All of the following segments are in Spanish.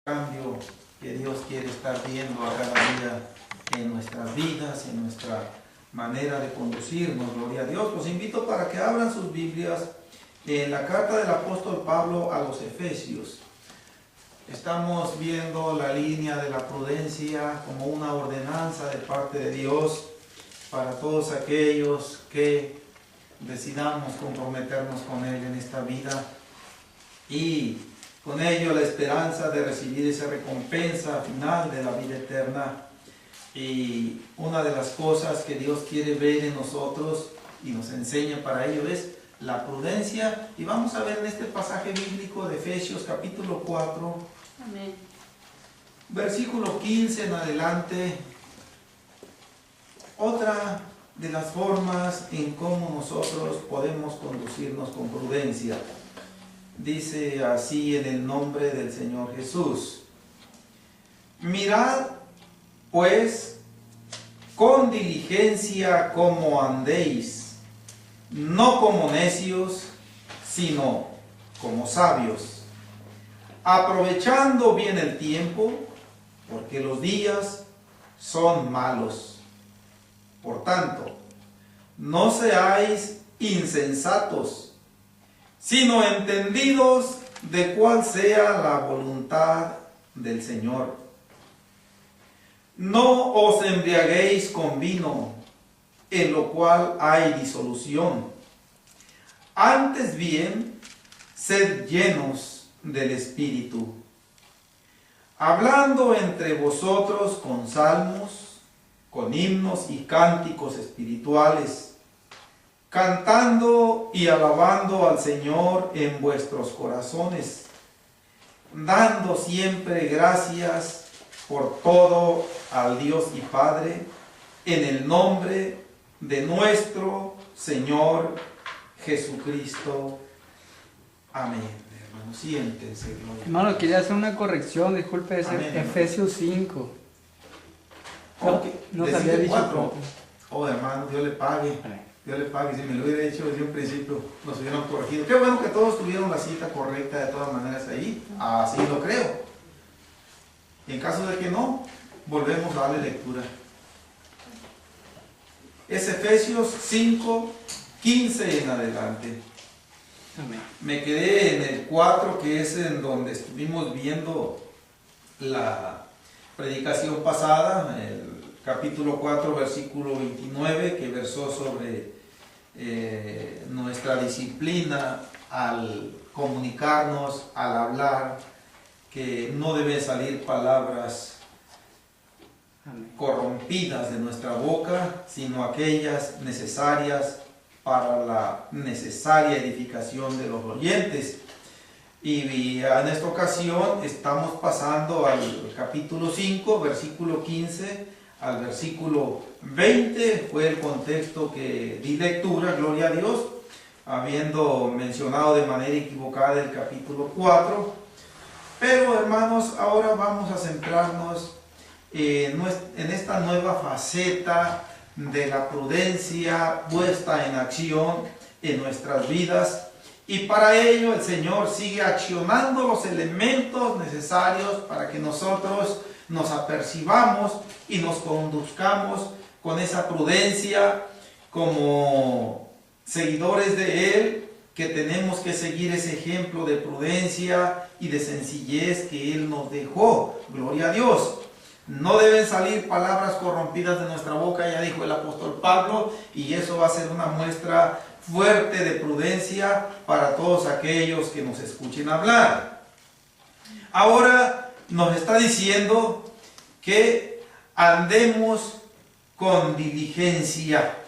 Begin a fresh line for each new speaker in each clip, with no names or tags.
cambio que Dios quiere estar viendo a cada día en nuestras vidas, en nuestra manera de conducirnos, gloria a Dios. Los invito para que abran sus Biblias en la carta del apóstol Pablo a los Efesios. Estamos viendo la línea de la prudencia como una ordenanza de parte de Dios para todos aquellos que decidamos comprometernos con Él en esta vida y con ello la esperanza de recibir esa recompensa final de la vida eterna. Y una de las cosas que Dios quiere ver en nosotros y nos enseña para ello es la prudencia. Y vamos a ver en este pasaje bíblico de Efesios capítulo 4,
Amén.
Versículo 15 en adelante, otra de las formas en cómo nosotros podemos conducirnos con prudencia. Dice así en el nombre del Señor Jesús: mirad pues con diligencia cómo andéis, no como necios, sino como sabios, aprovechando bien el tiempo, porque los días son malos. Por tanto, no seáis insensatos, sino entendidos de cuál sea la voluntad del Señor. No os embriaguéis con vino, en lo cual hay disolución. Antes bien, sed llenos del Espíritu, hablando entre vosotros con salmos, con himnos y cánticos espirituales, cantando y alabando al Señor en vuestros corazones, dando siempre gracias por todo al Dios y Padre, en el nombre de nuestro Señor Jesucristo. Amén. Hermano, siéntense.
Hermano, quería hacer una corrección, disculpe, es
Amén,
Efesios 5. No
Decide
había dicho
4.
cuatro.
Oh, hermano, Dios le pague. Dios le pague. Si me lo hubiera hecho desde un principio, nos hubieran corregido. Qué bueno que todos tuvieron la cita correcta de todas maneras ahí. Así lo creo. Y en caso de que no, volvemos a darle lectura. Es Efesios 5, 15 en adelante.
Amén.
Me quedé en el 4, que es en donde estuvimos viendo la predicación pasada, el capítulo 4, versículo 29, que versó sobre nuestra disciplina al comunicarnos, al hablar, que no deben salir palabras corrompidas de nuestra boca, sino aquellas necesarias para la necesaria edificación de los oyentes. Y en esta ocasión estamos pasando al capítulo 5, versículo 15 al versículo 20, fue el contexto que di lectura, gloria a Dios, habiendo mencionado de manera equivocada el capítulo 4. Pero hermanos, ahora vamos a centrarnos en esta nueva faceta de la prudencia puesta en acción en nuestras vidas. Y para ello el Señor sigue accionando los elementos necesarios para que nosotros nos apercibamos y nos conduzcamos con esa prudencia como seguidores de Él, que tenemos que seguir ese ejemplo de prudencia y de sencillez que Él nos dejó. Gloria a Dios. No deben salir palabras corrompidas de nuestra boca, ya dijo el apóstol Pablo, y eso va a ser una muestra fuerte de prudencia para todos aquellos que nos escuchen hablar. Ahora nos está diciendo que andemos con diligencia.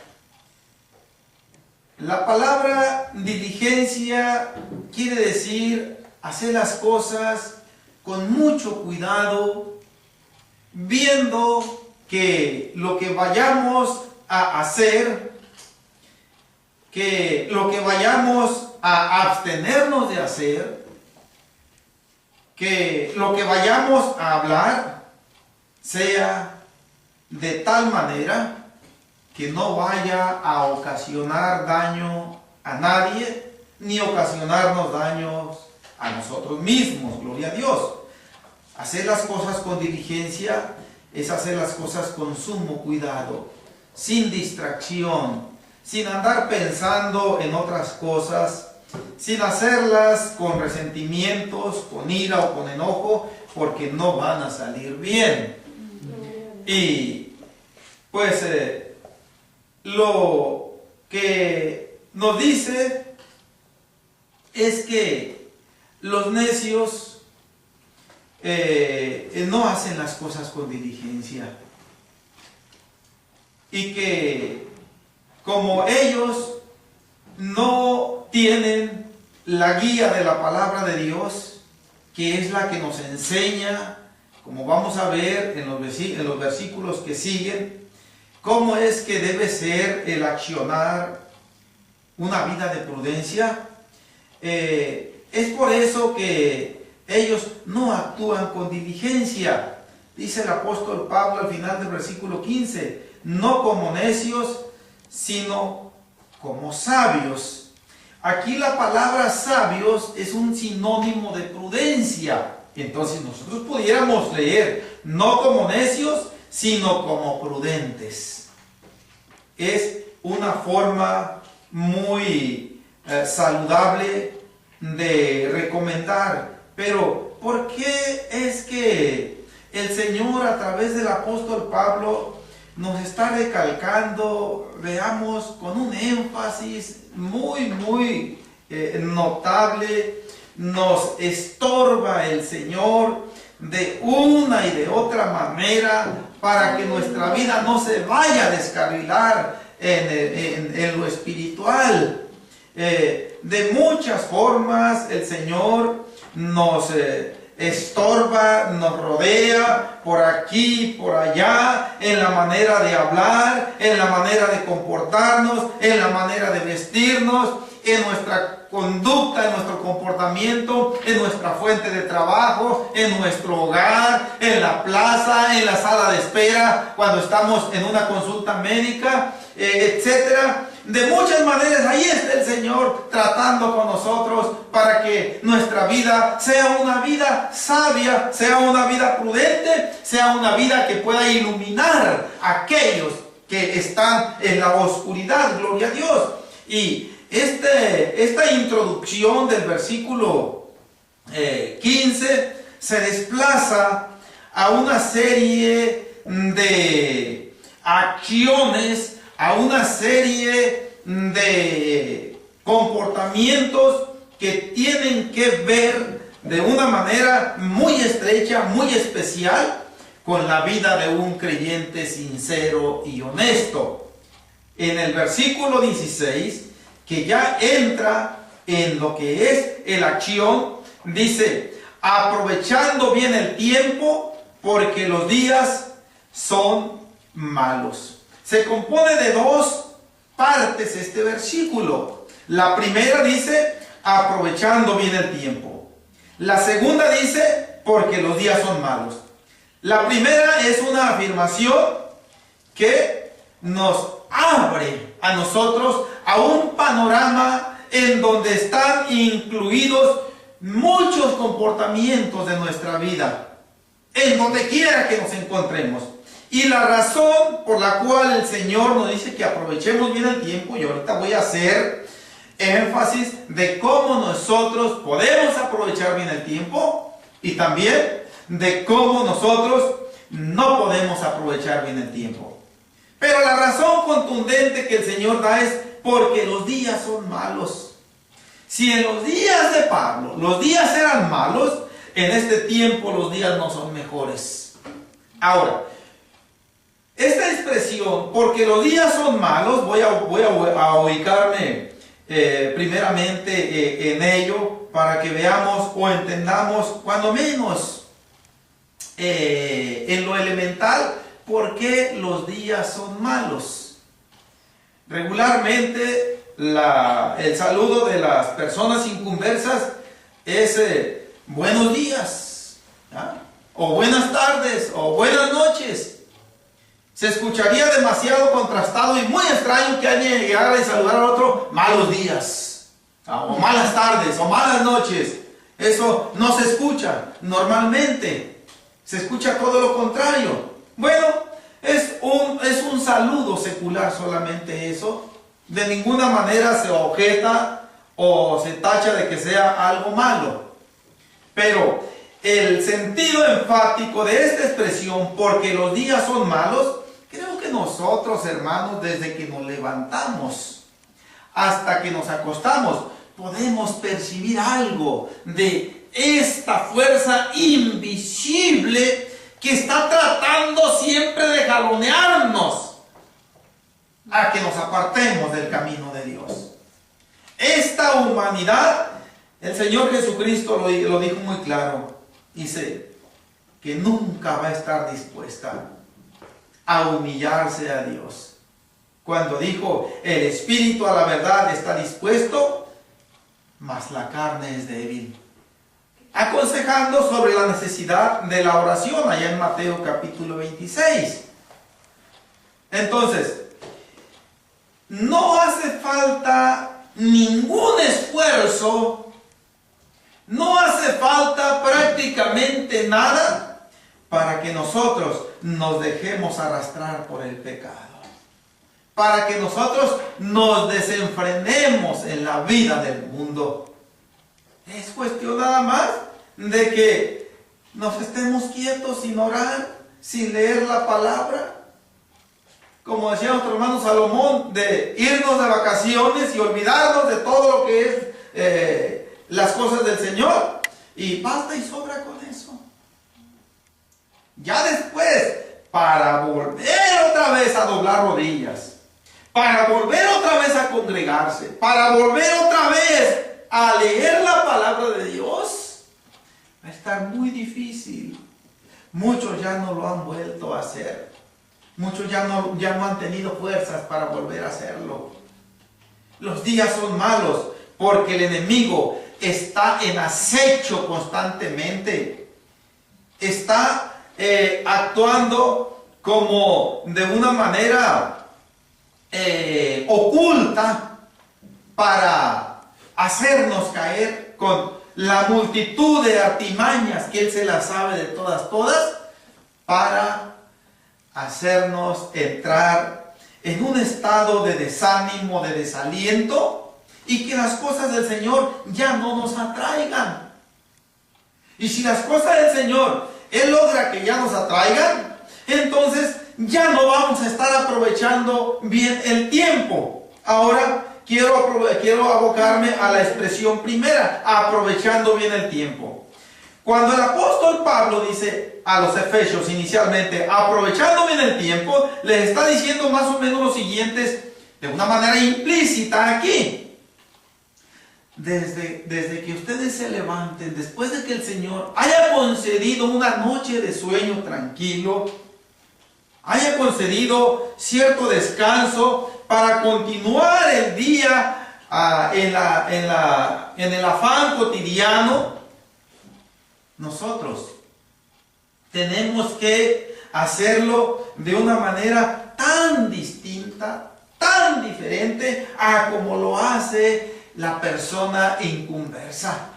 La palabra diligencia quiere decir hacer las cosas con mucho cuidado, viendo que lo que vayamos a hacer, que lo que vayamos a abstenernos de hacer, que lo que vayamos a hablar sea de tal manera que no vaya a ocasionar daño a nadie, ni ocasionarnos daños a nosotros mismos, gloria a Dios. Hacer las cosas con diligencia es hacer las cosas con sumo cuidado, sin distracción, sin andar pensando en otras cosas, sin hacerlas con resentimientos, con ira o con enojo, porque no van a salir bien. Y pues lo que nos dice es que los necios no hacen las cosas con diligencia, y que como ellos no tienen la guía de la palabra de Dios, que es la que nos enseña, como vamos a ver en los versículos que siguen, cómo es que debe ser el accionar una vida de prudencia. Es por eso que ellos no actúan con diligencia. Dice el apóstol Pablo al final del versículo 15, no como necios, sino como sabios. Aquí la palabra sabios es un sinónimo de prudencia. Entonces nosotros pudiéramos leer, no como necios, sino como prudentes. Es una forma muy saludable de recomendar. Pero ¿por qué es que el Señor a través del apóstol Pablo nos está recalcando, veamos, con un énfasis muy notable? Nos estorba el Señor de una y de otra manera para que nuestra vida no se vaya a descarrilar en lo espiritual. De muchas formas el Señor nos estorba, nos rodea por aquí, por allá, en la manera de hablar, en la manera de comportarnos, en la manera de vestirnos, en nuestra conducta, en nuestro comportamiento, en nuestra fuente de trabajo, en nuestro hogar, en la plaza, en la sala de espera, cuando estamos en una consulta médica, etcétera. De muchas maneras ahí está el Señor tratando con nosotros para que nuestra vida sea una vida sabia, sea una vida prudente, sea una vida que pueda iluminar a aquellos que están en la oscuridad. Gloria a Dios. Y esta introducción del versículo 15 se desplaza a una serie de acciones, a una serie de comportamientos que tienen que ver de una manera muy estrecha, muy especial, con la vida de un creyente sincero y honesto. En el versículo 16, que ya entra en lo que es la acción, dice, aprovechando bien el tiempo, porque los días son malos. Se compone de dos partes este versículo. La primera dice, aprovechando bien el tiempo. La segunda dice, porque los días son malos. La primera es una afirmación que nos abre a nosotros a un panorama en donde están incluidos muchos comportamientos de nuestra vida, en donde quiera que nos encontremos. Y la razón por la cual el Señor nos dice que aprovechemos bien el tiempo, y ahorita voy a hacer énfasis de cómo nosotros podemos aprovechar bien el tiempo, y también de cómo nosotros no podemos aprovechar bien el tiempo. Pero la razón contundente que el Señor da es porque los días son malos. Si en los días de Pablo los días eran malos, en este tiempo los días no son mejores. Ahora, esta expresión, porque los días son malos, voy a ubicarme primeramente en ello para que veamos o entendamos, cuando menos en lo elemental, por qué los días son malos. Regularmente el saludo de las personas inconversas es buenos días, ¿ya? O buenas tardes, o buenas noches. Se escucharía demasiado contrastado y muy extraño que alguien llegara y saludara al otro malos días, o malas tardes, o malas noches. Eso no se escucha normalmente. Se escucha todo lo contrario. Bueno, es un saludo secular solamente eso. De ninguna manera se objeta o se tacha de que sea algo malo. Pero el sentido enfático de esta expresión, porque los días son malos, creo que nosotros, hermanos, desde que nos levantamos hasta que nos acostamos, podemos percibir algo de esta fuerza invisible que está tratando siempre de jalonearnos a que nos apartemos del camino de Dios. Esta humanidad, el Señor Jesucristo lo dijo muy claro, dice que nunca va a estar dispuesta a humillarse a Dios. Cuando dijo, el espíritu a la verdad está dispuesto, mas la carne es débil. Aconsejando sobre la necesidad de la oración, allá en Mateo capítulo 26. Entonces, no hace falta ningún esfuerzo, no hace falta prácticamente nada para que nosotros nos dejemos arrastrar por el pecado, para que nosotros nos desenfrenemos en la vida del mundo. Es cuestión nada más de que nos estemos quietos sin orar, sin leer la palabra. Como decía nuestro hermano Salomón, de irnos de vacaciones y olvidarnos de todo lo que es las cosas del Señor. Y basta y sobra con eso. Ya después, para volver otra vez a doblar rodillas, para volver otra vez a congregarse, para volver otra vez a leer la palabra de Dios, va a estar muy difícil. Muchos ya no lo han vuelto a hacer. Muchos ya no han tenido fuerzas para volver a hacerlo. Los días son malos porque el enemigo está en acecho constantemente. Está actuando como de una manera oculta para hacernos caer con la multitud de artimañas que él se las sabe de todas, para hacernos entrar en un estado de desánimo, de desaliento, y que las cosas del Señor ya no nos atraigan. Y si las cosas del Señor Él logra que ya nos atraigan, entonces ya no vamos a estar aprovechando bien el tiempo. Ahora quiero abocarme a la expresión primera, aprovechando bien el tiempo. Cuando el apóstol Pablo dice a los efesios inicialmente, aprovechando bien el tiempo, les está diciendo más o menos los siguientes de una manera implícita aquí. Desde que ustedes se levanten, después de que el Señor haya concedido una noche de sueño tranquilo, haya concedido cierto descanso para continuar el día en el afán cotidiano, nosotros tenemos que hacerlo de una manera tan distinta, tan diferente a como lo hace la persona inconversa.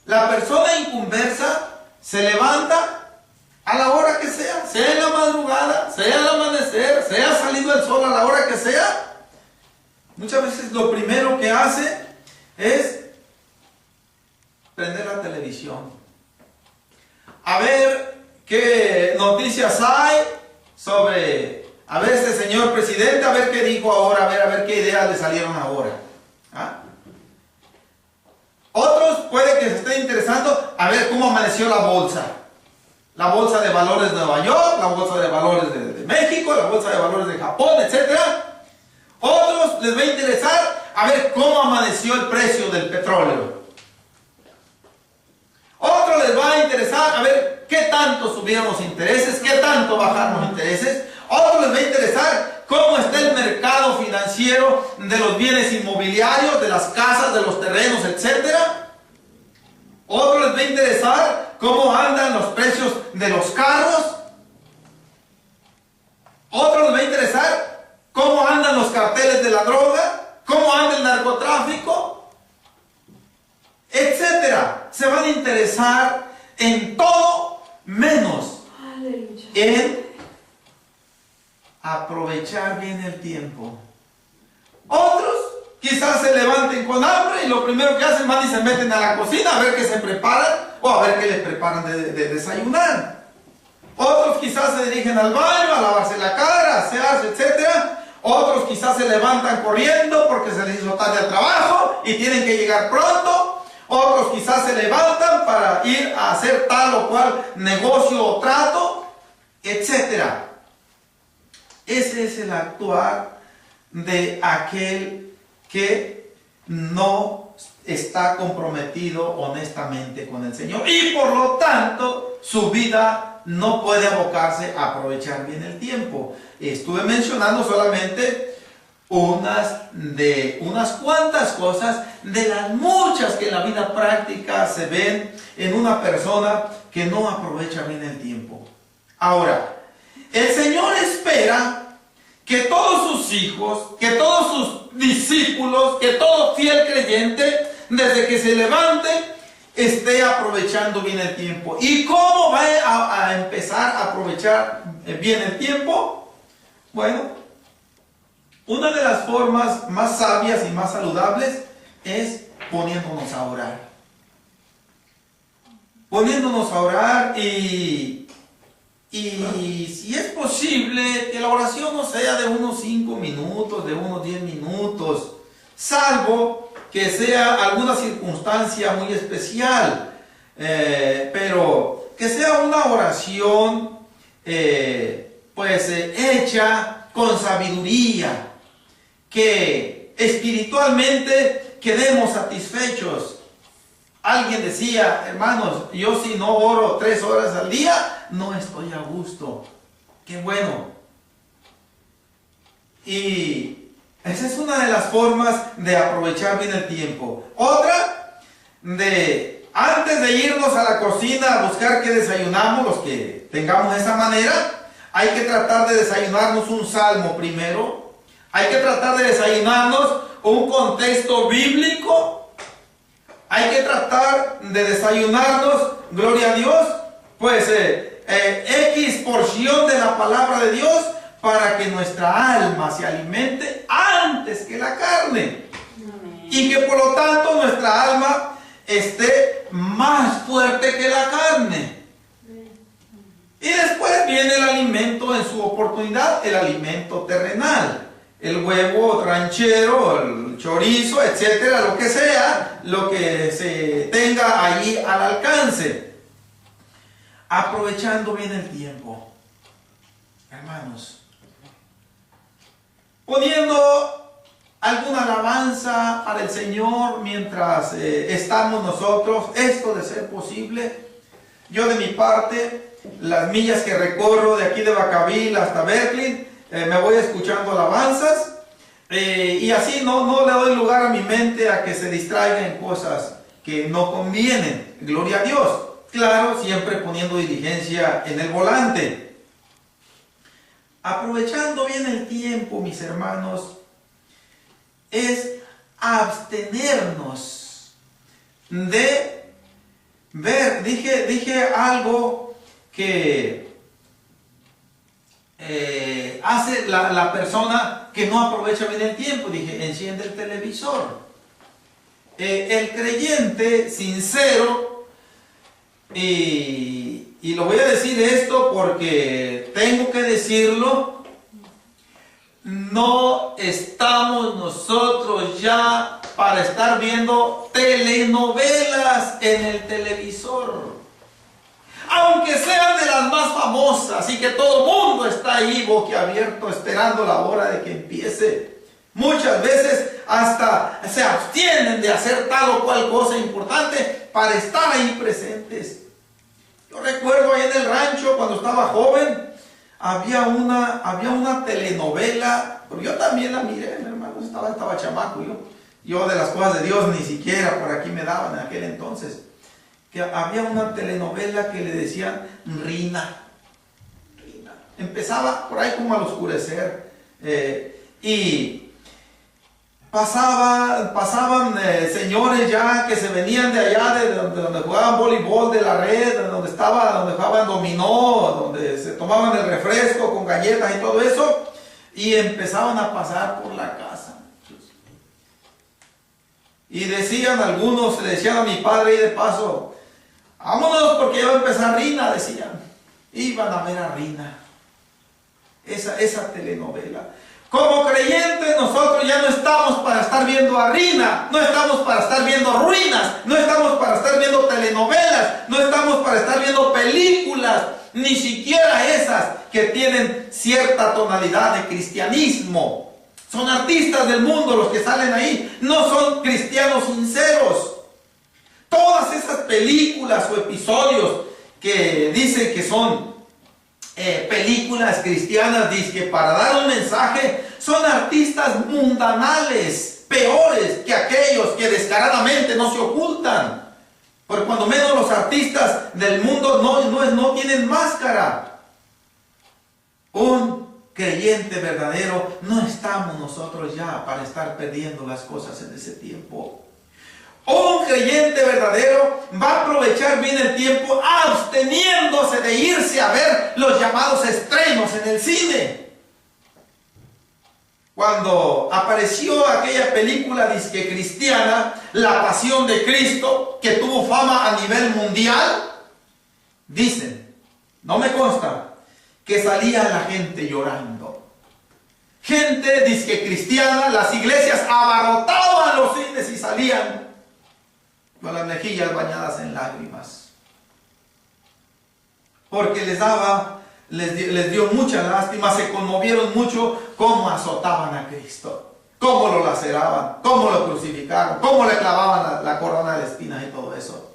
La persona inconversa se levanta a la hora que sea en la madrugada, sea al amanecer, sea salido el sol, a la hora que sea. Muchas veces lo primero que hace es prender la televisión, a ver qué noticias hay sobre, a ver este señor presidente, a ver qué dijo ahora, a ver qué ideas le salieron ahora. ¿Ah? Otros puede que se estén interesando a ver cómo amaneció la bolsa de valores de Nueva York, la bolsa de valores de México, la bolsa de valores de Japón, etc. Otros les va a interesar a ver cómo amaneció el precio del petróleo. Otros les va a interesar a ver qué tanto subieron los intereses, qué tanto bajaron los intereses. Otros les va a interesar cómo está el mercado financiero de los bienes inmobiliarios, de las casas, de los terrenos, etc. Otros les va a interesar cómo andan los precios de los carros. Otros les va a interesar cómo andan los carteles de la droga, cómo anda el narcotráfico, etc. Se van a interesar en todo menos en aprovechar bien el tiempo. Otros quizás se levanten con hambre y lo primero que hacen van y se meten a la cocina a ver qué se preparan o a ver qué les preparan de desayunar. Otros quizás se dirigen al baño a lavarse la cara, a asearse, etc. Otros quizás se levantan corriendo porque se les hizo tarde al trabajo y tienen que llegar pronto. Otros quizás se levantan para ir a hacer tal o cual negocio o trato, etc. Ese es el actuar de aquel que no está comprometido honestamente con el Señor y por lo tanto su vida no puede abocarse a aprovechar bien el tiempo. Estuve mencionando solamente unas cuantas cosas de las muchas que en la vida práctica se ven en una persona que no aprovecha bien el tiempo. Ahora, el Señor espera que todos sus hijos, que todos sus discípulos, que todo fiel creyente, desde que se levante, esté aprovechando bien el tiempo. ¿Y cómo va a empezar a aprovechar bien el tiempo? Bueno, una de las formas más sabias y más saludables es poniéndonos a orar. Poniéndonos a orar y si es posible, que la oración no sea de unos 5 minutos, de unos 10 minutos, salvo que sea alguna circunstancia muy especial, pero que sea una oración hecha con sabiduría, que espiritualmente quedemos satisfechos. Alguien decía, hermanos, yo si no oro 3 horas al día, no estoy a gusto. Qué bueno. Y esa es una de las formas de aprovechar bien el tiempo. Otra, antes de irnos a la cocina a buscar qué desayunamos, los que tengamos esa manera, hay que tratar de desayunarnos un salmo primero. Hay que tratar de desayunarnos un contexto bíblico. Hay que tratar de desayunarnos, gloria a Dios, X porción de la palabra de Dios para que nuestra alma se alimente antes que la carne. Amén. Y que por lo tanto nuestra alma esté más fuerte que la carne. Amén. Y después viene el alimento en su oportunidad, el alimento terrenal. El huevo ranchero, el chorizo, etcétera, lo que sea, lo que se tenga allí al alcance. Aprovechando bien el tiempo, hermanos. Poniendo alguna alabanza para el Señor mientras estamos nosotros, esto de ser posible. Yo de mi parte, las millas que recorro de aquí de Vacaville hasta Berkeley, me voy escuchando alabanzas y así no le doy lugar a mi mente a que se distraiga en cosas que no convienen. Gloria a Dios. Claro, siempre poniendo diligencia en el volante. Aprovechando bien el tiempo, mis hermanos, es abstenernos de ver. Dije algo que hace la persona que no aprovecha bien el tiempo. Dije, enciende el televisor. El creyente sincero, y lo voy a decir esto porque tengo que decirlo, no estamos nosotros ya para estar viendo telenovelas en el televisor. Aunque sean de las más famosas y que todo el mundo está ahí boquiabierto esperando la hora de que empiece. Muchas veces hasta se abstienen de hacer tal o cual cosa importante para estar ahí presentes. Yo recuerdo ahí en el rancho cuando estaba joven, había una telenovela, pero yo también la miré, mi hermano, estaba chamaco yo de las cosas de Dios ni siquiera por aquí me daban en aquel entonces. Que había una telenovela que le decían Rina. Empezaba por ahí como al oscurecer y pasaban señores ya que se venían de allá, de donde jugaban voleibol, de la red, donde jugaban dominó, donde se tomaban el refresco con galletas y todo eso, y empezaban a pasar por la casa. Y decían algunos, le decían a mi padre y de paso, vámonos porque ya va a empezar Rina, decían. Iban a ver a Rina, esa telenovela. Como creyentes nosotros ya no estamos para estar viendo a Rina, no estamos para estar viendo ruinas, no estamos para estar viendo telenovelas, no estamos para estar viendo películas, ni siquiera esas que tienen cierta tonalidad de cristianismo. Son artistas del mundo los que salen ahí, no son cristianos sinceros. Todas esas películas o episodios que dicen que son películas cristianas, dizque para dar un mensaje, son artistas mundanales, peores que aquellos que descaradamente no se ocultan. Porque cuando menos los artistas del mundo no tienen máscara. Un creyente verdadero, no estamos nosotros ya para estar perdiendo las cosas en ese tiempo. Un creyente verdadero va a aprovechar bien el tiempo absteniéndose de irse a ver los llamados estrenos en el cine. Cuando apareció aquella película disque cristiana, La Pasión de Cristo, que tuvo fama a nivel mundial, dicen, no me consta, que salía la gente llorando. Gente disque cristiana, las iglesias abarrotaban los cines y salían con las mejillas bañadas en lágrimas, porque les dio mucha lástima, se conmovieron mucho cómo azotaban a Cristo, cómo lo laceraban, cómo lo crucificaron, cómo le clavaban la corona de espinas y todo eso.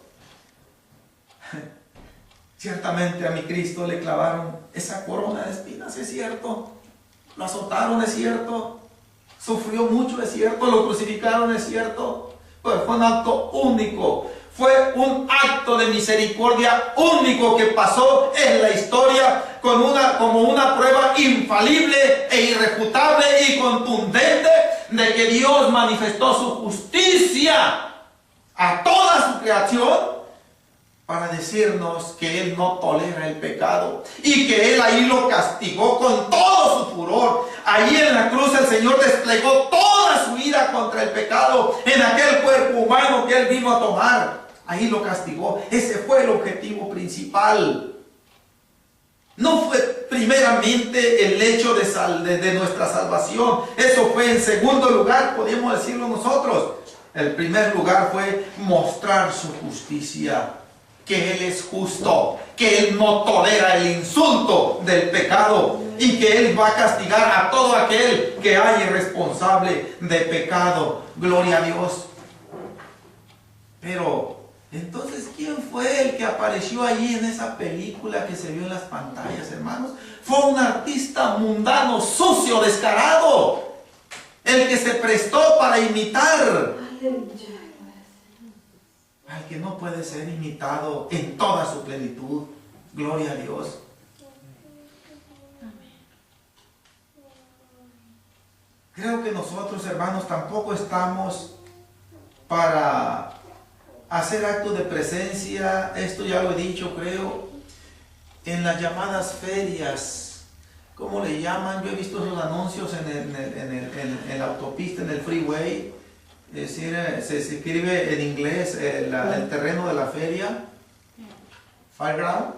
Ciertamente a mi Cristo le clavaron esa corona de espinas, es cierto, lo azotaron, es cierto, sufrió mucho, es cierto, lo crucificaron, es cierto. Pues fue un acto único, fue un acto de misericordia único que pasó en la historia como una prueba infalible e irrefutable y contundente de que Dios manifestó su justicia a toda su creación para decirnos que Él no tolera el pecado y que Él ahí lo castigó con todo su furor. Ahí en la cruz el Señor desplegó toda su ira contra el pecado en aquel cuerpo humano que Él vino a tomar. Ahí lo castigó. Ese fue el objetivo principal. No fue primeramente el hecho de nuestra salvación. Eso fue en segundo lugar, podríamos decirlo nosotros. El primer lugar fue mostrar su justicia. Que Él es justo, que Él no tolera el insulto del pecado y que Él va a castigar a todo aquel que haya irresponsable de pecado. Gloria a Dios. Pero, entonces, ¿quién fue el que apareció allí en esa película que se vio en las pantallas, hermanos? Fue un artista mundano, sucio, descarado, el que se prestó para imitar. Al que no puede ser imitado en toda su plenitud. Gloria a Dios. Creo que nosotros, hermanos, tampoco estamos para hacer actos de presencia. Esto ya lo he dicho, creo, en las llamadas ferias. ¿Cómo le llaman? Yo he visto esos anuncios en la autopista, en el freeway. Es decir, se escribe en inglés el terreno de la feria, fairground.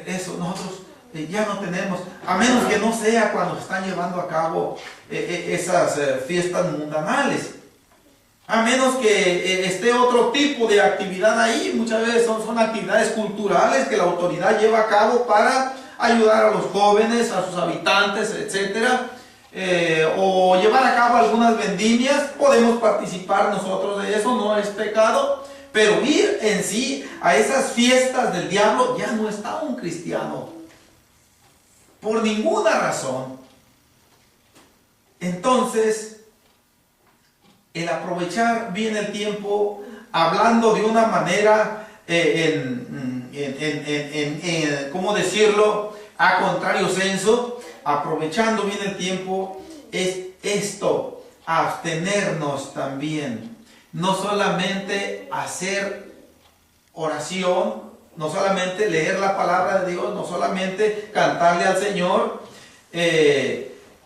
Eso nosotros ya no tenemos, a menos que no sea cuando se están llevando a cabo esas fiestas mundanales, a menos que esté otro tipo de actividad ahí. Muchas veces son actividades culturales que la autoridad lleva a cabo para ayudar a los jóvenes, a sus habitantes, etcétera. O llevar a cabo algunas vendimias. Podemos participar nosotros de eso, no es pecado, pero ir en sí a esas fiestas del diablo ya no está un cristiano, por ninguna razón. Entonces, el aprovechar bien el tiempo, hablando de una manera, ¿cómo decirlo?, a contrario senso, aprovechando bien el tiempo, es esto: abstenernos también. No solamente hacer oración, no solamente leer la palabra de Dios, no solamente cantarle al Señor,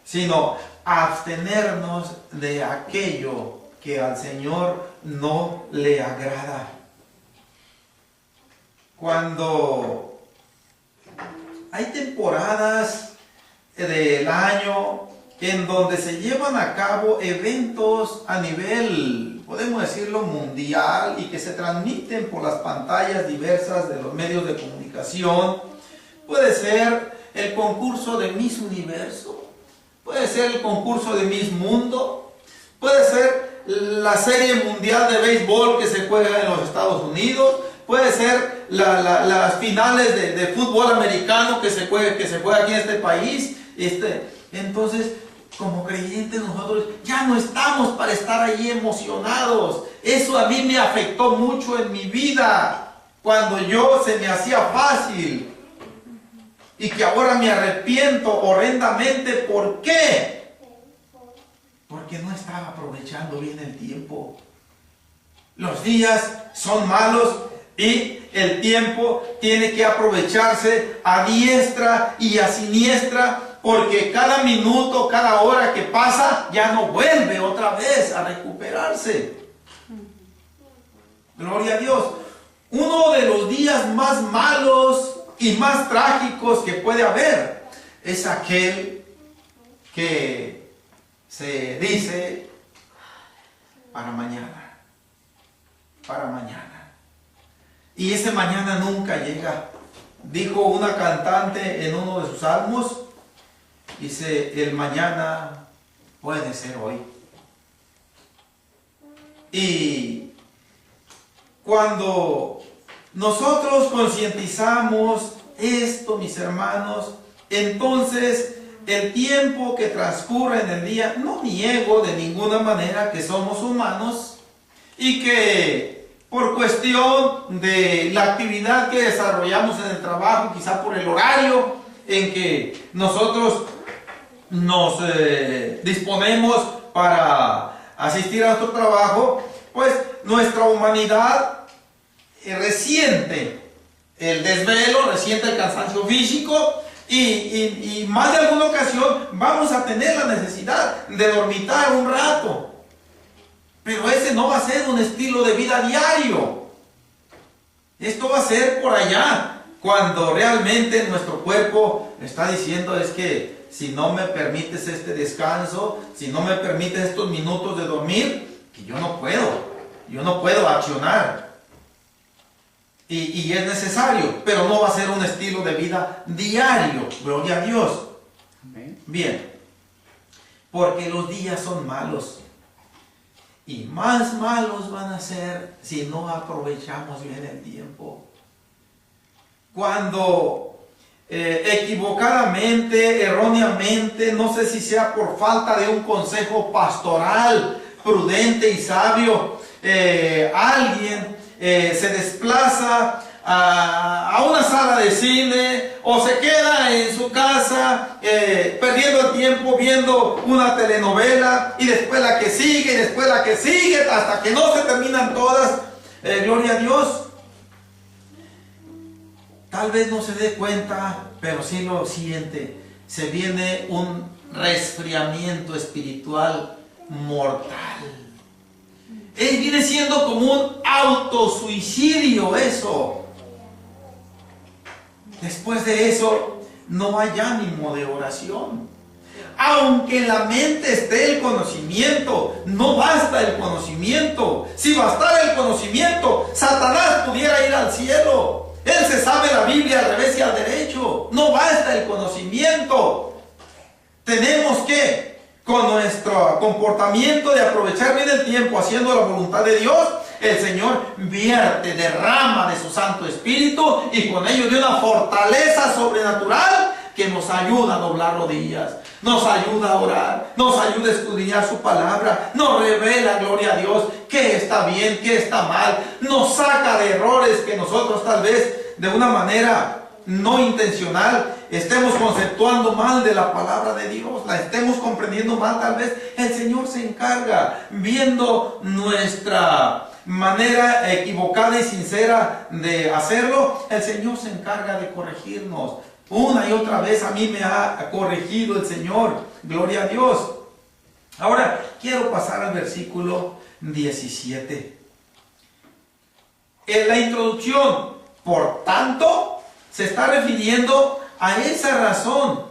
sino abstenernos de aquello que al Señor no le agrada. Cuando hay temporadas del año en donde se llevan a cabo eventos a nivel, podemos decirlo, mundial, y que se transmiten por las pantallas diversas de los medios de comunicación, puede ser el concurso de Miss Universo, puede ser el concurso de Miss Mundo, puede ser la serie mundial de béisbol que se juega en los Estados Unidos, puede ser las finales de fútbol americano que se juega aquí en este país. Entonces, como creyentes nosotros ya no estamos para estar ahí emocionados. Eso a mí me afectó mucho en mi vida, cuando se me hacía fácil, y que ahora me arrepiento horrendamente. ¿Por qué? Porque no estaba aprovechando bien el tiempo. Los días son malos y el tiempo tiene que aprovecharse a diestra y a siniestra, porque cada minuto, cada hora que pasa ya no vuelve otra vez a recuperarse. Gloria a Dios. Uno de los días más malos y más trágicos que puede haber es aquel que se dice para mañana, para mañana. Y ese mañana nunca llega. Dijo una cantante en uno de sus salmos, dice, el mañana puede ser hoy. Y cuando nosotros concientizamos esto, mis hermanos, entonces el tiempo que transcurre en el día, no niego de ninguna manera que somos humanos y que por cuestión de la actividad que desarrollamos en el trabajo, quizá por el horario en que nosotros nos disponemos para asistir a nuestro trabajo, pues nuestra humanidad resiente el desvelo, resiente el cansancio físico, y más de alguna ocasión vamos a tener la necesidad de dormitar un rato. Pero ese no va a ser un estilo de vida diario. Esto va a ser por allá, cuando realmente nuestro cuerpo está diciendo, es que si no me permites este descanso, si no me permites estos minutos de dormir, que yo no puedo accionar. Y es necesario, pero no va a ser un estilo de vida diario. Gloria a Dios. Bien, porque los días son malos. Y más malos van a ser si no aprovechamos bien el tiempo. Cuando equivocadamente, erróneamente, no sé si sea por falta de un consejo pastoral prudente y sabio, alguien se desplaza a una sala de cine o se queda en su casa perdiendo el tiempo viendo una telenovela, y después la que sigue y después la que sigue hasta que no se terminan todas. Gloria a Dios. Tal vez no se dé cuenta, pero sí lo siente. Se viene un resfriamiento espiritual mortal. Viene siendo como un autosuicidio eso. Después de eso, no hay ánimo de oración. Aunque en la mente esté el conocimiento, no basta el conocimiento. Si bastara el conocimiento, Satanás pudiera ir al cielo. Él se sabe la Biblia al revés y al derecho. No basta el conocimiento. Tenemos que, con nuestro comportamiento de aprovechar bien el tiempo haciendo la voluntad de Dios, el Señor vierte, derrama de su Santo Espíritu, y con ello de una fortaleza sobrenatural que nos ayuda a doblar rodillas, nos ayuda a orar, nos ayuda a escudriñar su palabra, nos revela, gloria a Dios, qué está bien, qué está mal, nos saca de errores que nosotros tal vez de una manera no intencional, estemos conceptuando mal de la palabra de Dios, la estemos comprendiendo mal tal vez, el Señor se encarga, viendo nuestra manera equivocada y sincera de hacerlo, el Señor se encarga de corregirnos. Una y otra vez a mí me ha corregido el Señor, gloria a Dios. Ahora quiero pasar al versículo 17. En la introducción, por tanto, se está refiriendo a esa razón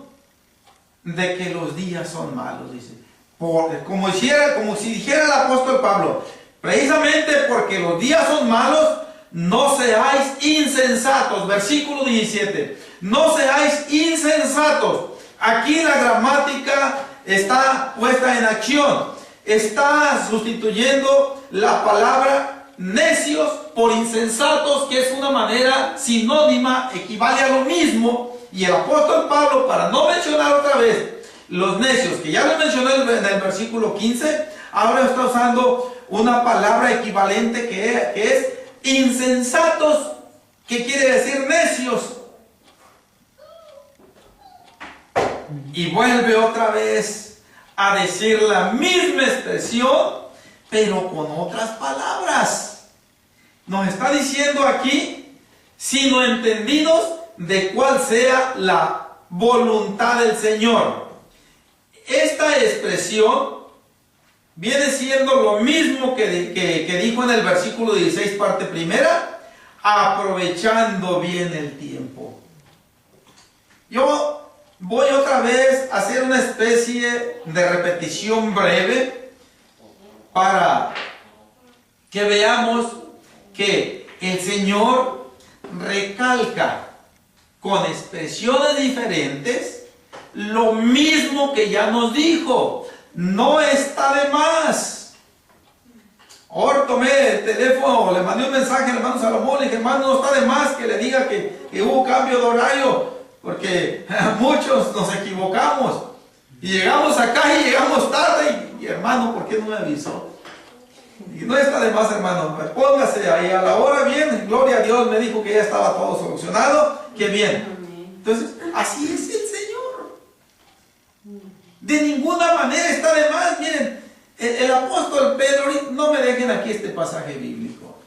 de que los días son malos, dice. Como si dijera el apóstol Pablo, precisamente porque los días son malos, no seáis insensatos. Versículo 17. No seáis insensatos. Aquí la gramática está puesta en acción. Está sustituyendo la palabra necios por insensatos, que es una manera sinónima, equivale a lo mismo. Y el apóstol Pablo, para no mencionar otra vez los necios, que ya lo mencioné en el versículo 15, ahora está usando una palabra equivalente que es insensatos, que quiere decir necios. Y vuelve otra vez a decir la misma expresión, pero con otras palabras. Nos está diciendo aquí, sino entendidos de cuál sea la voluntad del Señor. Esta expresión viene siendo lo mismo que dijo en el versículo 16, parte primera, aprovechando bien el tiempo. Yo voy otra vez a hacer una especie de repetición breve para que veamos que el Señor recalca con expresiones diferentes lo mismo que ya nos dijo. No está de más. Ahora tomé el teléfono, le mandé un mensaje al hermano Salomón, le dije, hermano, no está de más que le diga que hubo cambio de horario, porque muchos nos equivocamos y llegamos acá y llegamos tarde y hermano, ¿por qué no me avisó? Y no está de más, hermano, póngase ahí a la hora bien, gloria a Dios, me dijo que ya estaba todo solucionado, que bien. Entonces, así es el Señor. De ninguna manera está de más. Miren, el apóstol Pedro, no me dejen aquí este pasaje bíblico.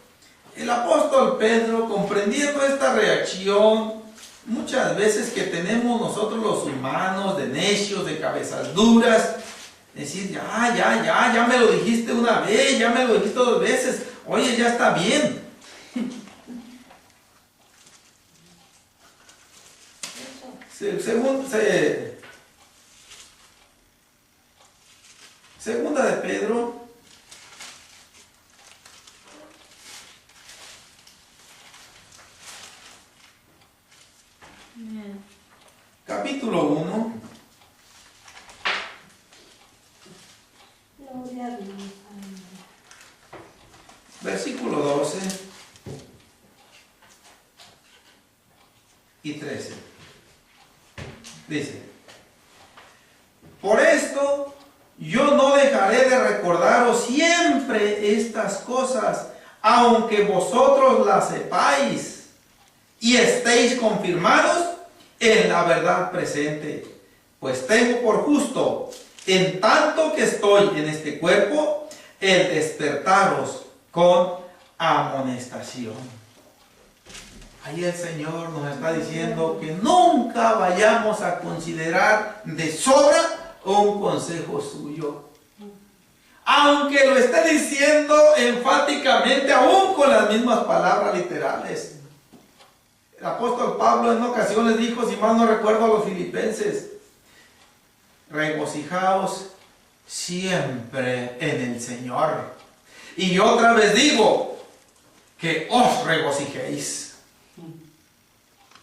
El apóstol Pedro, comprendiendo esta reacción, muchas veces que tenemos nosotros los humanos, de necios, de cabezas duras, decir, ya me lo dijiste una vez, ya me lo dijiste dos veces, oye, ya está bien. Segunda de Pedro, capítulo 1, versículo 12 y 13. Dice, por esto yo no dejaré de recordaros siempre estas cosas, aunque vosotros las sepáis y estéis confirmados en la verdad presente. Pues tengo por justo, en tanto que estoy en este cuerpo, el despertaros con amonestación. Ahí el Señor nos está diciendo que nunca vayamos a considerar de sobra un consejo suyo. Aunque lo esté diciendo enfáticamente, aún con las mismas palabras literales. El apóstol Pablo en ocasiones dijo, si mal no recuerdo, a los filipenses, regocijaos siempre en el Señor. Y yo otra vez digo, que os regocijéis.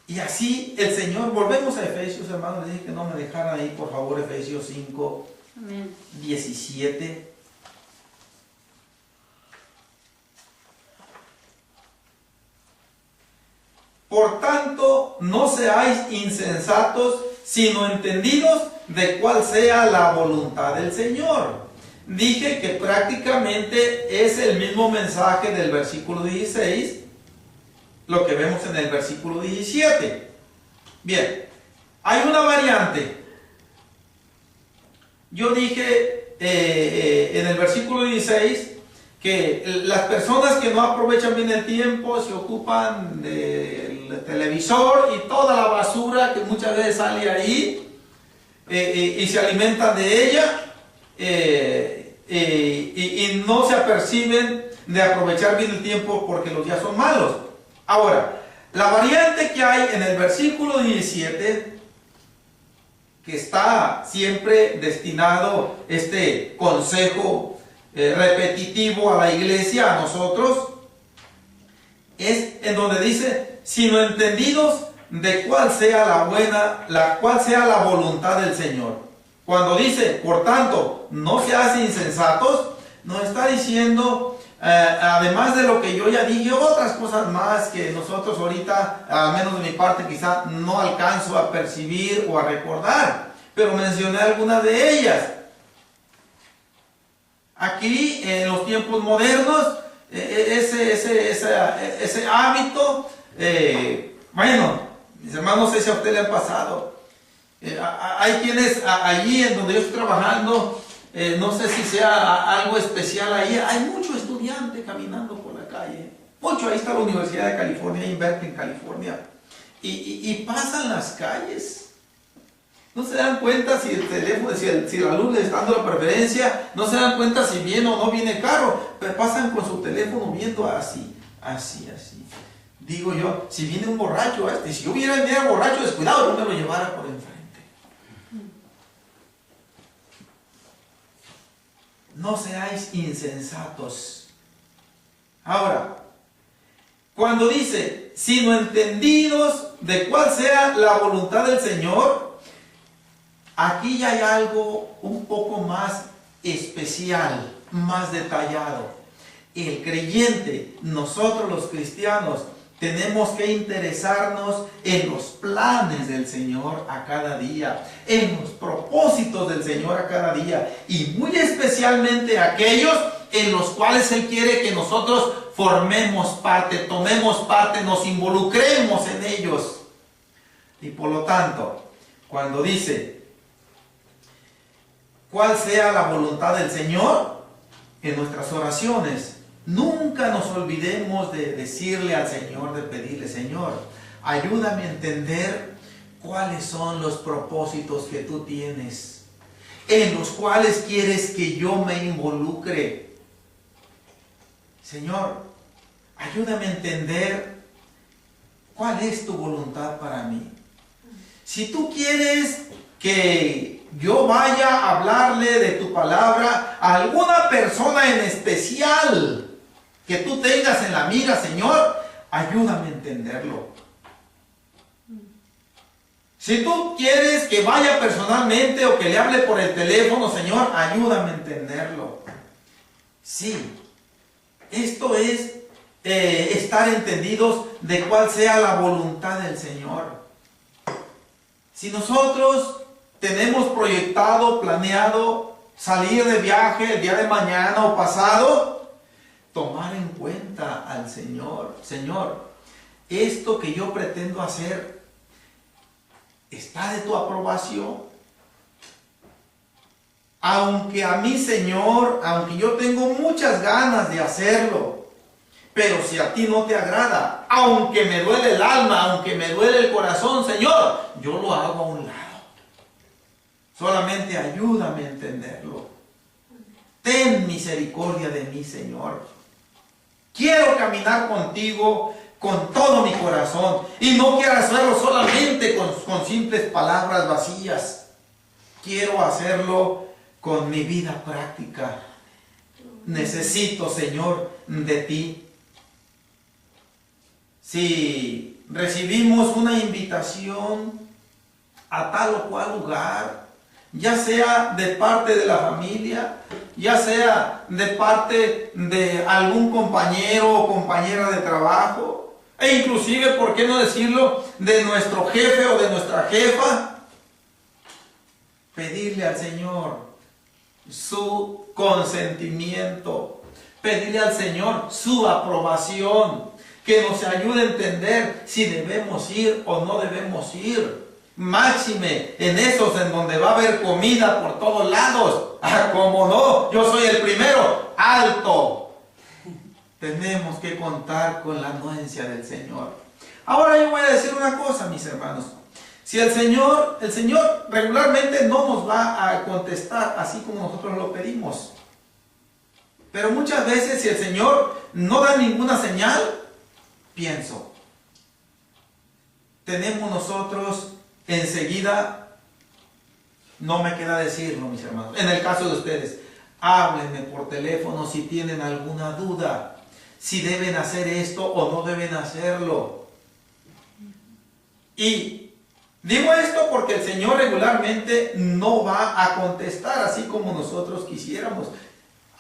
Y así el Señor, volvemos a Efesios, hermanos, les dije que no me dejaran ahí, por favor, Efesios 5, amén. 17. Por tanto, no seáis insensatos, sino entendidos de cuál sea la voluntad del Señor. Dije que prácticamente es el mismo mensaje del versículo 16, lo que vemos en el versículo 17. Bien, hay una variante. Yo dije en el versículo 16 que las personas que no aprovechan bien el tiempo se ocupan del televisor y toda la basura que muchas veces sale ahí y se alimentan de ella y no se aperciben de aprovechar bien el tiempo porque los días son malos. Ahora, la variante que hay en el versículo 17, que está siempre destinado este consejo repetitivo a la iglesia, a nosotros, es en donde dice, sino entendidos de cuál sea cuál sea la voluntad del Señor. Cuando dice, por tanto, no se hacen insensatos, nos está diciendo, además de lo que yo ya dije, otras cosas más que nosotros ahorita, al menos de mi parte, quizá no alcanzo a percibir o a recordar, pero mencioné algunas de ellas. Aquí, en los tiempos modernos, ese hábito, bueno, mis hermanos, no sé si a usted le ha pasado. Hay quienes allí en donde yo estoy trabajando, no sé si sea algo especial ahí, hay mucho estudiante caminando por la calle. Mucho, ahí está la Universidad de California, en Berkeley, California. Y pasan las calles. No se dan cuenta si el teléfono, si la luz les está dando la preferencia, no se dan cuenta si viene o no viene el carro, pero pasan con su teléfono viendo así. Digo yo, si viene un borracho, si yo viera borracho descuidado, no me lo llevara por enfrente. No seáis insensatos. Ahora, cuando dice, sino entendidos de cuál sea la voluntad del Señor, aquí ya hay algo un poco más especial, más detallado. El creyente, nosotros los cristianos, tenemos que interesarnos en los planes del Señor a cada día, en los propósitos del Señor a cada día, y muy especialmente aquellos en los cuales Él quiere que nosotros formemos parte, tomemos parte, nos involucremos en ellos. Y por lo tanto, cuando dice, cuál sea la voluntad del Señor, en nuestras oraciones, nunca nos olvidemos de decirle al Señor, de pedirle, Señor, ayúdame a entender cuáles son los propósitos que tú tienes, en los cuales quieres que yo me involucre. Señor, ayúdame a entender cuál es tu voluntad para mí. Si tú quieres que yo vaya a hablarle de tu palabra a alguna persona en especial que tú tengas en la mira, Señor, ayúdame a entenderlo. Si tú quieres que vaya personalmente o que le hable por el teléfono, Señor, ayúdame a entenderlo. Sí, esto es estar entendidos de cuál sea la voluntad del Señor. Si nosotros tenemos proyectado, planeado salir de viaje el día de mañana o pasado, tomar en cuenta al Señor. Señor, esto que yo pretendo hacer, ¿está de tu aprobación? Aunque a mí, Señor, aunque yo tengo muchas ganas de hacerlo, pero si a ti no te agrada, aunque me duele el alma, aunque me duele el corazón, Señor, yo lo hago a un lado. Solamente ayúdame a entenderlo. Ten misericordia de mí, Señor. Quiero caminar contigo con todo mi corazón y no quiero hacerlo solamente con simples palabras vacías. Quiero hacerlo con mi vida práctica. Necesito, Señor, de ti. Si recibimos una invitación a tal o cual lugar, ya sea de parte de la familia, ya sea de parte de algún compañero o compañera de trabajo, e inclusive, ¿por qué no decirlo?, de nuestro jefe o de nuestra jefa, pedirle al Señor su consentimiento, pedirle al Señor su aprobación. que nos ayude a entender si debemos ir o no debemos ir. Máxime en esos en donde va a haber comida por todos lados. Ah, como no, yo soy el primero. Alto. Tenemos que contar con la anuencia del Señor. Ahora yo voy a decir una cosa, mis hermanos. Si el Señor regularmente no nos va a contestar así como nosotros lo pedimos. Pero muchas veces si el Señor no da ninguna señal, pienso, tenemos nosotros enseguida, no me queda decirlo, mis hermanos, en el caso de ustedes, háblenme por teléfono si tienen alguna duda, si deben hacer esto o no deben hacerlo. Y digo esto porque el Señor regularmente no va a contestar así como nosotros quisiéramos.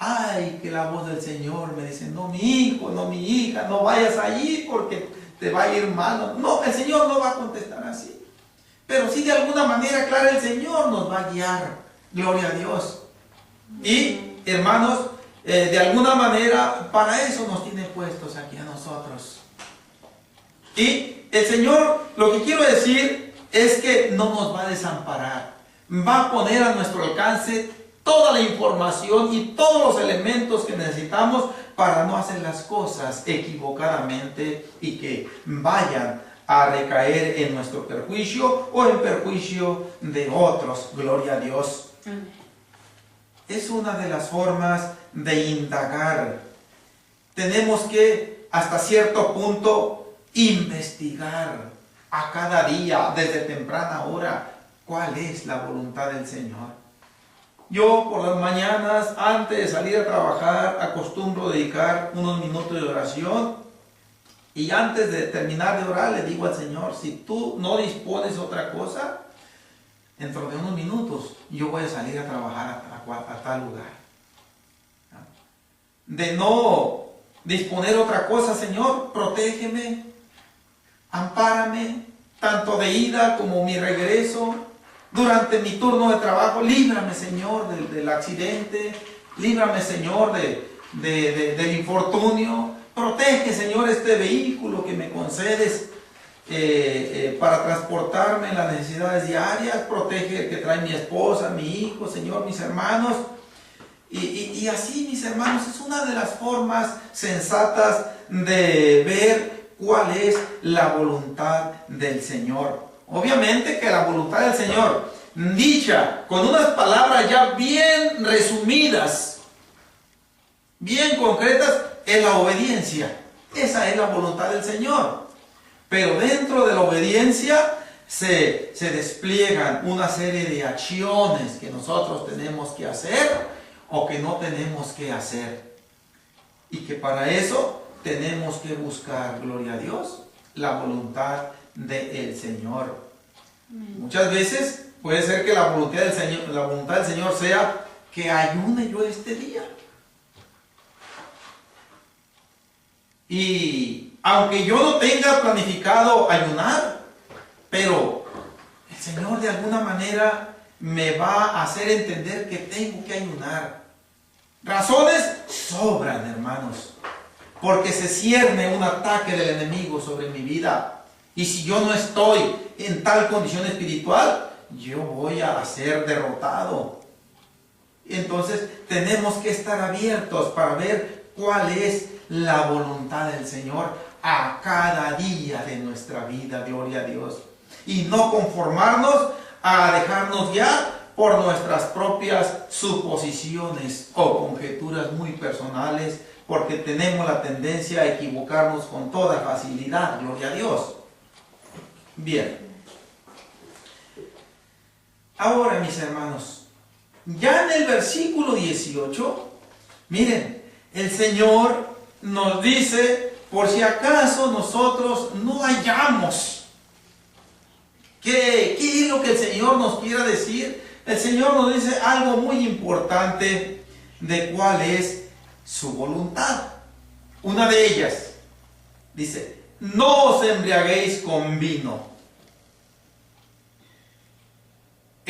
Ay, que la voz del Señor me dice, no mi hijo, no mi hija, no vayas allí porque te va a ir mal. No, el Señor no va a contestar así. Pero sí de alguna manera, claro, el Señor nos va a guiar. Gloria a Dios. Y, hermanos, de alguna manera, para eso nos tiene puestos aquí a nosotros. Y el Señor, lo que quiero decir es que no nos va a desamparar. Va a poner a nuestro alcance toda la información y todos los elementos que necesitamos para no hacer las cosas equivocadamente y que vayan a recaer en nuestro perjuicio o en perjuicio de otros. Gloria a Dios. Es una de las formas de indagar. Tenemos que hasta cierto punto investigar a cada día, desde temprana hora, cuál es la voluntad del Señor. Yo por las mañanas, antes de salir a trabajar, acostumbro dedicar unos minutos de oración. Y antes de terminar de orar, le digo al Señor, si tú no dispones otra cosa, dentro de unos minutos yo voy a salir a trabajar a tal lugar. De no disponer otra cosa, Señor, protégeme, ampárame, tanto de ida como mi regreso. Durante mi turno de trabajo, líbrame, Señor, del accidente, líbrame, Señor, del infortunio. Protege, Señor, este vehículo que me concedes para transportarme en las necesidades diarias. Protege el que trae mi esposa, mi hijo, Señor, mis hermanos. Y así, mis hermanos, es una de las formas sensatas de ver cuál es la voluntad del Señor. Obviamente que la voluntad del Señor, dicha con unas palabras ya bien resumidas, bien concretas, es la obediencia. Esa es la voluntad del Señor. Pero dentro de la obediencia se despliegan una serie de acciones que nosotros tenemos que hacer o que no tenemos que hacer. Y que para eso tenemos que buscar, gloria a Dios, la voluntad del Señor. Muchas veces puede ser que la voluntad del Señor sea que ayune yo este día. Y aunque yo no tenga planificado ayunar, pero el Señor de alguna manera me va a hacer entender que tengo que ayunar. Razones sobran, hermanos, porque se cierne un ataque del enemigo sobre mi vida. Y si yo no estoy en tal condición espiritual, yo voy a ser derrotado. Entonces tenemos que estar abiertos para ver cuál es la voluntad del Señor a cada día de nuestra vida, gloria a Dios. Y no conformarnos a dejarnos guiar por nuestras propias suposiciones o conjeturas muy personales, porque tenemos la tendencia a equivocarnos con toda facilidad, gloria a Dios. Bien. Ahora, mis hermanos, ya en el versículo 18, miren, el Señor nos dice, por si acaso nosotros no hallamos. ¿Qué es lo que el Señor nos quiere decir? El Señor nos dice algo muy importante de cuál es su voluntad. Una de ellas dice, no os embriaguéis con vino.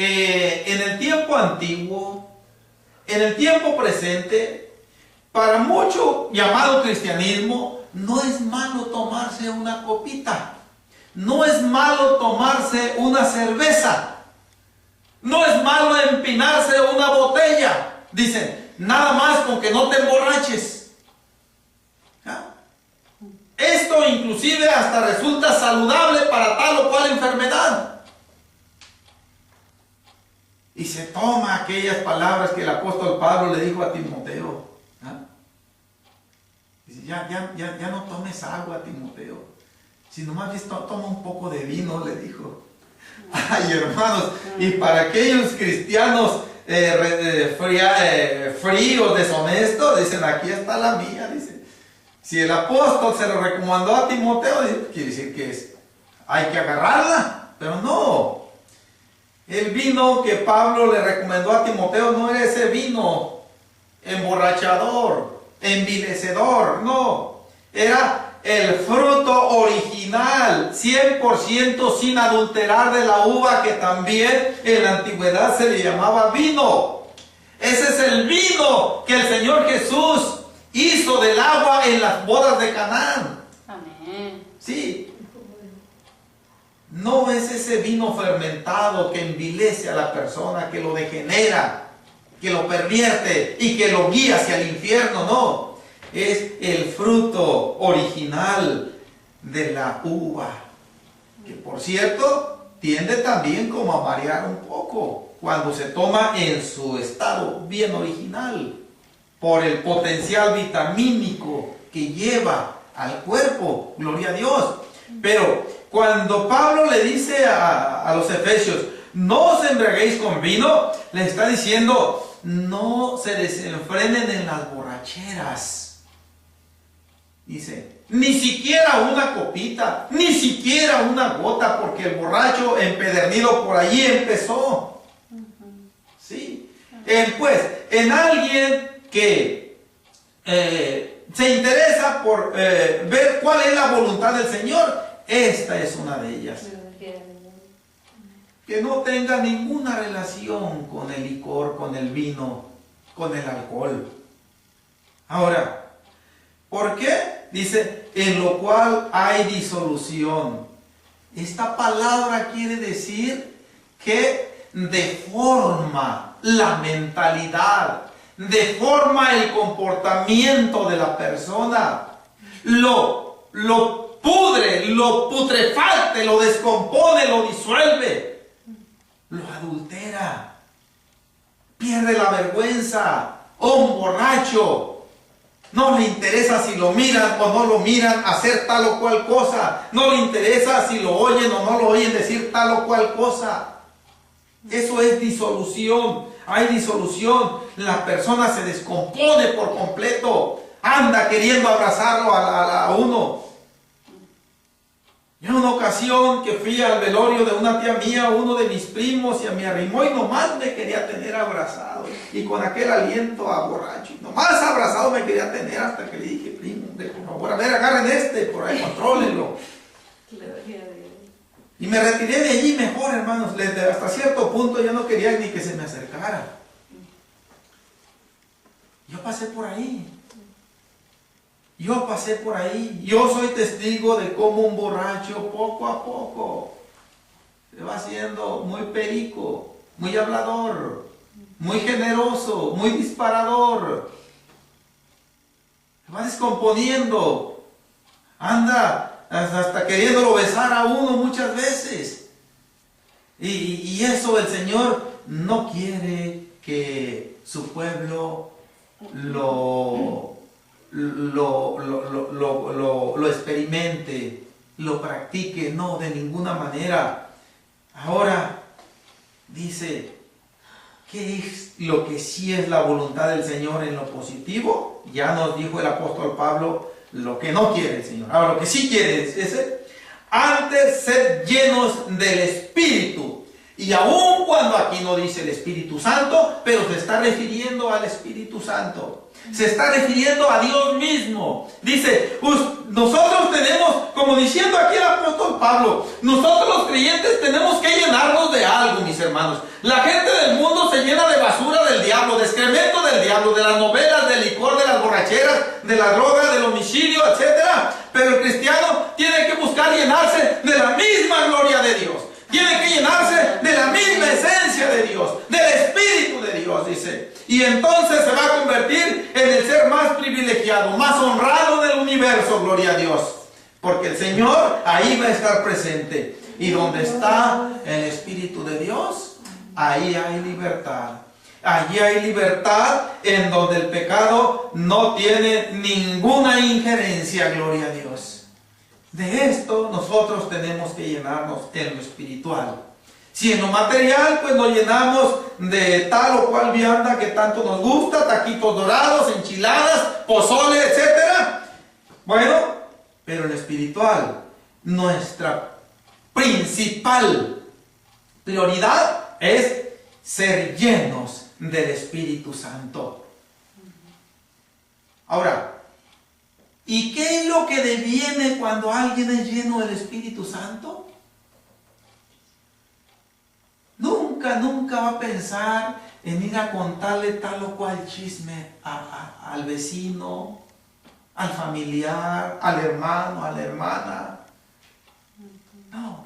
En el tiempo antiguo, en el tiempo presente, para mucho llamado cristianismo, no es malo tomarse una copita. No es malo tomarse una cerveza. No es malo empinarse una botella. Dicen, nada más con que no te emborraches. ¿Ah? Esto inclusive hasta resulta saludable para tal o cual enfermedad. Y se toma aquellas palabras que el apóstol Pablo le dijo a Timoteo. ¿Ah? Dice, ya no tomes agua, Timoteo. Si nomás toma un poco de vino, le dijo. Ay, hermanos, y para aquellos cristianos fríos, deshonestos, dicen, aquí está la mía, dice. Si el apóstol se lo recomendó a Timoteo, quiere decir que hay que agarrarla, pero no. El vino que Pablo le recomendó a Timoteo no era ese vino emborrachador, envilecedor, no. Era el fruto original, 100% sin adulterar de la uva, que también en la antigüedad se le llamaba vino. Ese es el vino que el Señor Jesús hizo del agua en las bodas de Canaán.
Amén.
Sí. No es ese vino fermentado que envilece a la persona, que lo degenera, que lo pervierte y que lo guía hacia el infierno, no. Es el fruto original de la uva, que por cierto tiende también como a marear un poco cuando se toma en su estado bien original, por el potencial vitamínico que lleva al cuerpo, gloria a Dios. Pero cuando Pablo le dice a los efesios, no os embriaguéis con vino, les está diciendo, no se desenfrenen en las borracheras. Dice, ni siquiera una copita, ni siquiera una gota, porque el borracho empedernido por allí empezó. ¿Sí? Pues, en alguien que se interesa por ver cuál es la voluntad del Señor, esta es una de ellas. Que no tenga ninguna relación con el licor, con el vino, con el alcohol. Ahora, ¿por qué? Dice, en lo cual hay disolución. Esta palabra quiere decir que deforma la mentalidad, deforma el comportamiento de la persona, lo pudre, lo putrefacte, lo descompone, lo disuelve, lo adultera, pierde la vergüenza. Un borracho no le interesa si lo miran o no lo miran hacer tal o cual cosa. No le interesa si lo oyen o no lo oyen decir tal o cual cosa. Eso es disolución. Hay disolución. La persona se descompone por completo. Anda queriendo abrazarlo a uno. En una ocasión que fui al velorio de una tía mía, uno de mis primos, y me arrimó y nomás me quería tener abrazado. Y con aquel aliento a borracho, y nomás abrazado me quería tener, hasta que le dije, primo, por favor, a ver, agarren por ahí, contrólenlo. Y me retiré de allí mejor, hermanos. Hasta cierto punto yo no quería ni que se me acercara. Yo pasé por ahí. Yo soy testigo de cómo un borracho poco a poco se va haciendo muy perico, muy hablador, muy generoso, muy disparador. Se va descomponiendo, anda hasta queriéndolo besar a uno muchas veces. Y eso el Señor no quiere que su pueblo lo experimente, lo practique, no, de ninguna manera. Ahora dice, ¿qué es lo que sí es la voluntad del Señor en lo positivo? Ya nos dijo el apóstol Pablo lo que no quiere el Señor. Ahora lo que sí quiere es ese, antes sed llenos del Espíritu. Y aun cuando aquí no dice el Espíritu Santo, pero se está refiriendo al Espíritu Santo. Se está refiriendo a Dios mismo. Dice, nosotros tenemos, como diciendo aquí el apóstol Pablo, nosotros los creyentes tenemos que llenarnos de algo, mis hermanos. La gente del mundo se llena de basura del diablo, de excremento del diablo, de las novelas, del licor, de las borracheras, borracheras, de la droga, del homicidio, etc. Pero el cristiano tiene que buscar llenarse de la misma gloria de Dios. Tiene que llenarse de la misma esencia de Dios, del Espíritu de Dios, dice. Y entonces se va a convertir en el ser más privilegiado, más honrado del universo, gloria a Dios. Porque el Señor ahí va a estar presente. Y donde está el Espíritu de Dios, ahí hay libertad. Allí hay libertad en donde el pecado no tiene ninguna injerencia, gloria a Dios. De esto nosotros tenemos que llenarnos en lo espiritual. Si en lo material pues nos llenamos de tal o cual vianda que tanto nos gusta, taquitos dorados, enchiladas, pozole, etc. Bueno, pero en lo espiritual, nuestra principal prioridad es ser llenos del Espíritu Santo. Ahora, ¿y qué es lo que deviene cuando alguien es lleno del Espíritu Santo? Nunca va a pensar en ir a contarle tal o cual chisme al vecino, al familiar, al hermano, a la hermana. No,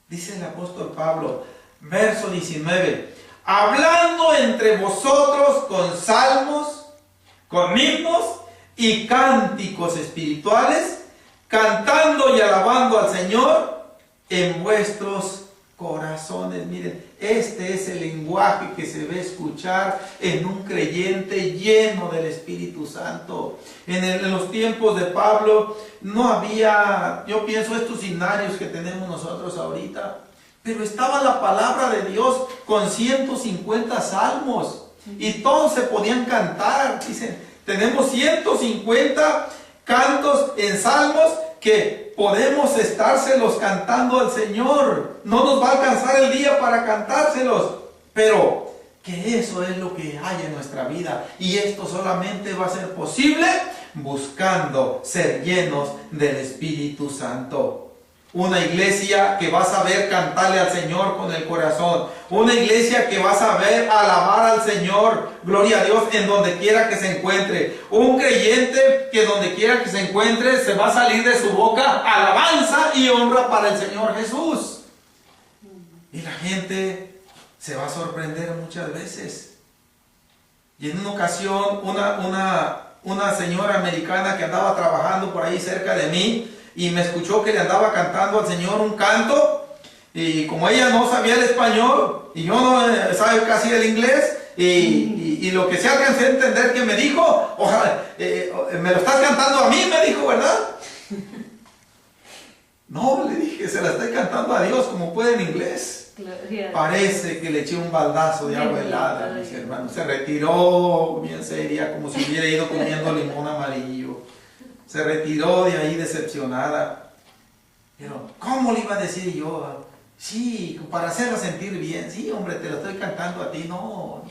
dice el apóstol Pablo, verso 19, hablando entre vosotros con salmos, con himnos y cánticos espirituales, cantando y alabando al Señor en vuestros corazones. Miren, este es el lenguaje que se ve escuchar en un creyente lleno del Espíritu Santo. En los tiempos de Pablo no había, yo pienso, estos himnarios que tenemos nosotros ahorita, pero estaba la palabra de Dios con 150 salmos y todos se podían cantar. Dicen, tenemos 150 cantos en salmos que podemos estárselos cantando al Señor. No nos va a alcanzar el día para cantárselos, pero que eso es lo que hay en nuestra vida. Y esto solamente va a ser posible buscando ser llenos del Espíritu Santo. Una iglesia que va a saber cantarle al Señor con el corazón. Una iglesia que va a saber alabar al Señor, gloria a Dios, en donde quiera que se encuentre. Un creyente que donde quiera que se encuentre se va a salir de su boca alabanza y honra para el Señor Jesús. Y la gente se va a sorprender muchas veces. Y en una ocasión una señora americana que andaba trabajando por ahí cerca de mí, y me escuchó que le andaba cantando al Señor un canto, y como ella no sabía el español y yo no sabe casi el inglés, y lo que se alcancé a entender que me dijo, ojalá, me lo estás cantando a mí, me dijo, ¿verdad? No, le dije, se la estoy cantando a Dios como puede en inglés. Parece que le eché un baldazo de agua helada, mis hermanos. Se retiró bien seria, como si hubiera ido comiendo limón amarillo. Se retiró de ahí decepcionada. Pero, ¿cómo le iba a decir yo? Sí, para hacerla sentir bien. Sí, hombre, te lo estoy cantando a ti. No,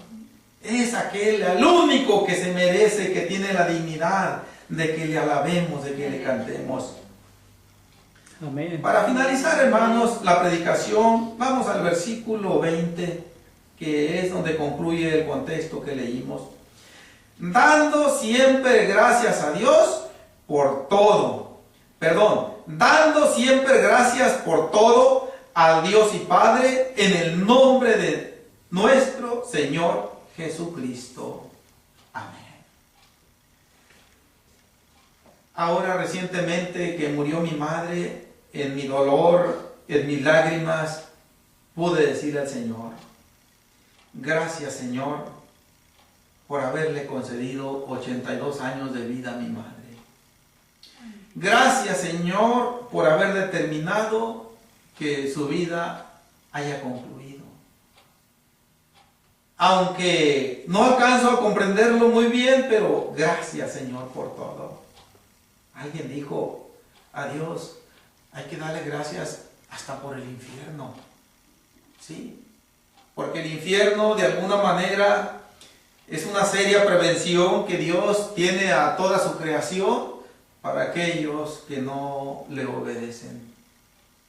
es aquel, el único que se merece, que tiene la dignidad de que le alabemos, de que le cantemos.
Amén.
Para finalizar, hermanos, la predicación, vamos al versículo 20, que es donde concluye el contexto que leímos. Dando siempre gracias a Dios por todo. Dando siempre gracias por todo al Dios y Padre en el nombre de nuestro Señor Jesucristo. Amén. Ahora recientemente que murió mi madre, en mi dolor, en mis lágrimas, pude decirle al Señor, gracias Señor por haberle concedido 82 años de vida a mi madre. Gracias Señor por haber determinado que su vida haya concluido. Aunque no alcanzo a comprenderlo muy bien, pero gracias Señor por todo. Alguien dijo, a Dios hay que darle gracias hasta por el infierno. ¿Sí? Porque el infierno de alguna manera es una seria prevención que Dios tiene a toda su creación para aquellos que no le obedecen.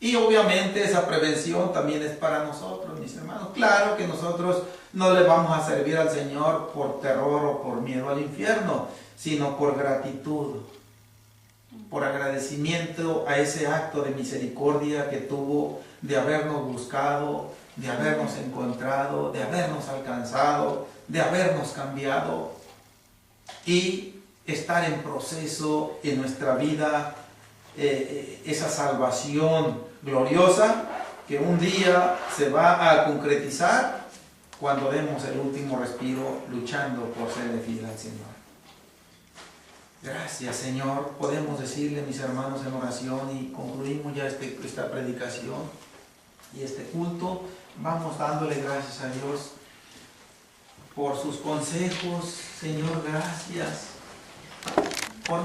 Y obviamente esa prevención también es para nosotros, mis hermanos. Claro que nosotros no le vamos a servir al Señor por terror o por miedo al infierno, sino por gratitud, por agradecimiento a ese acto de misericordia que tuvo de habernos buscado, de habernos encontrado, de habernos alcanzado, de habernos cambiado y estar en proceso en nuestra vida, esa salvación gloriosa que un día se va a concretizar cuando demos el último respiro luchando por serle fiel al Señor. Gracias, Señor. Podemos decirle, mis hermanos, en oración, y concluimos ya esta predicación y este culto. Vamos dándole gracias a Dios por sus consejos. Señor, gracias por